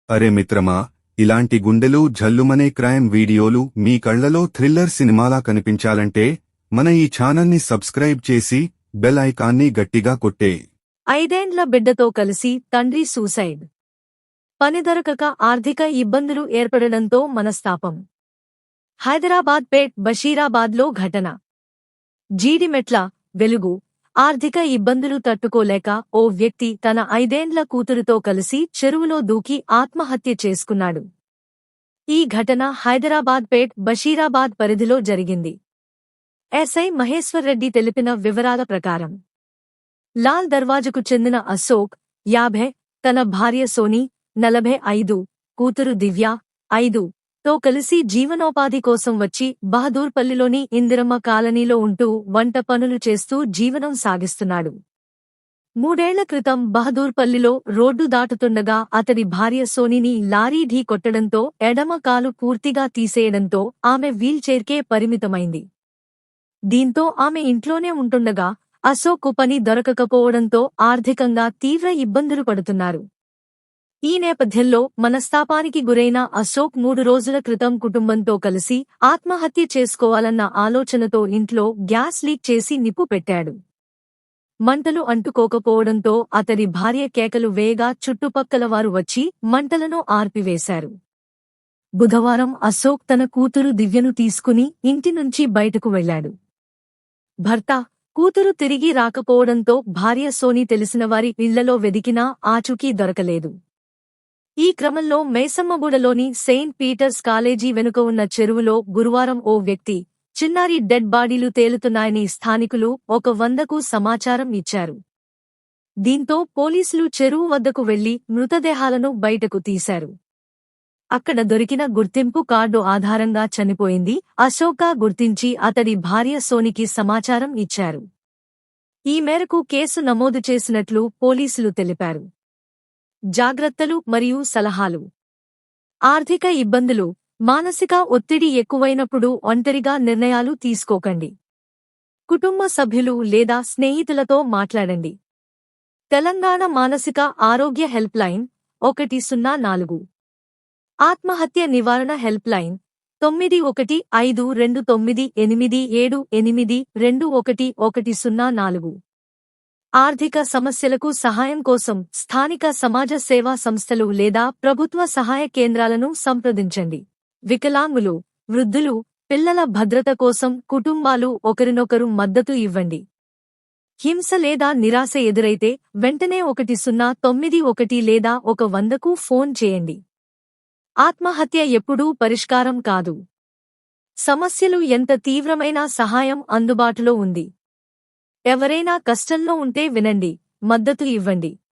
అరే మిత్రమా, ఇలాంటి గుండెలు జల్లుమనే క్రైమ్ వీడియోలు మీ కళ్లలో థ్రిల్లర్ సినిమాలా కనిపించాలంటే మన ఈ ఛానల్ని సబ్స్క్రైబ్ చేసి బెల్ ఐకాన్ని గట్టిగా కొట్టే. 5 బిడ్డతో కలిసి తండ్రి సూసైడ్. పని దొరకక ఆర్థిక ఇబ్బందులు ఏర్పడడంతో మనస్తాపం. హైదరాబాద్ పేట్ బషీరాబాద్లో ఘటన. జీడిమెట్ల, వెలుగు. ఆర్థిక ఇబ్బందులు తట్టుకోలేక ఓ వ్యక్తి తన 5 కూతురుతో కలిసి చెరువులో దూకి ఆత్మహత్య చేసుకున్నాడు. ఈ ఘటన హైదరాబాద్ పేట్ బషీరాబాద్ పరిధిలో జరిగింది. ఎస్ఐ మహేశ్వర్రెడ్డి తెలిపిన వివరాల ప్రకారం లాల్ దర్వాజకు చెందిన అశోక్ 50, తన భార్య సోని 45, కూతురు దివ్య 5 తో కలిసి జీవనోపాధి కోసం వచ్చి బహదూర్పల్లిలోని ఇందిరమ్మ కాలనీలో ఉంటూ వంట పనులు చేస్తూ జీవనం సాగిస్తున్నాడు. 3 ఏళ్ల క్రితం బహదూర్పల్లిలో రోడ్డు దాటుతుండగా అతడి భార్య సోనిని లారీ ఢీ కొట్టడంతో ఎడమ కాలు పూర్తిగా తీసేయడంతో ఆమె వీల్చైర్కే పరిమితమైంది. దీంతో ఆమె ఇంట్లోనే ఉంటుండగా అశోక్ పని దొరకకపోవడంతో ఆర్థికంగా తీవ్ర ఇబ్బందులు పడుతున్నారు. ఈ నేపథ్యంలో మనస్తాపానికి గురైన అశోక్ 3 రోజుల క్రితం కుటుంబంతో కలిసి ఆత్మహత్య చేసుకోవాలన్న ఆలోచనతో ఇంట్లో గ్యాస్ లీక్ చేసి నిప్పు పెట్టాడు. మంటలు అంటుకోకపోవడంతో అతడి భార్య కేకలు వేయగా చుట్టుపక్కల వారు వచ్చి మంటలను ఆర్పివేశారు. బుధవారం అశోక్ తన కూతురు దివ్యను తీసుకుని ఇంటి నుంచి బయటకు వెళ్లాడు. భర్త, కూతురు తిరిగి రాకపోవడంతో భార్య సోని తెలిసినవారి ఇళ్లలో వెదికినా ఆచూకీ దొరకలేదు. ఈ క్రమంలో మేసమ్మగూడలోని సెయింట్ పీటర్స్ కాలేజీ వెనుక ఉన్న చెరువులో గురువారం ఓ వ్యక్తి చిన్నారి డెడ్ బాడీలు తేలుతున్నాయని స్థానికులు 100కు సమాచారం ఇచ్చారు. దీంతో పోలీసులు చెరువు వద్దకు వెళ్లి మృతదేహాలను బయటకు తీశారు. అక్కడ దొరికిన గుర్తింపు కార్డు ఆధారంగా చనిపోయింది అశోక్గా గుర్తించి అతడి భార్య సోనికి సమాచారం ఇచ్చారు. ఈ మేరకు కేసు నమోదు చేసినట్లు పోలీసులు తెలిపారు. జాగ్రత్తలు మరియు సలహాలు. ఆర్థిక ఇబ్బందులు, మానసిక ఒత్తిడి ఎక్కువైనప్పుడు ఒంటరిగా నిర్ణయాలు తీసుకోకండి. కుటుంబ సభ్యులు లేదా స్నేహితులతో మాట్లాడండి. తెలంగాణ మానసిక ఆరోగ్య హెల్ప్ లైన్ 104. ఆత్మహత్య నివారణ హెల్ప్ లైన్ 91529887821104. ఆర్థిక సమస్యలకు సహాయం కోసం స్థానిక సమాజ సేవా సంస్థలు లేదా ప్రభుత్వ సహాయ కేంద్రాలను సంప్రదించండి. వికలాంగులు, వృద్ధులు, పిల్లల భద్రత కోసం కుటుంబాలు ఒకరినొకరు మద్దతు ఇవ్వండి. హింస లేదా నిరాశ ఎదురైతే వెంటనే 109 లేదా 100కు ఫోన్ చేయండి. ఆత్మహత్య ఎప్పుడూ పరిష్కారం కాదు. సమస్యలు ఎంత తీవ్రమైనా సహాయం అందుబాటులో ఉంది. ఎవరైనా కష్టంలో ఉంటే వినండి, మద్దతు ఇవ్వండి.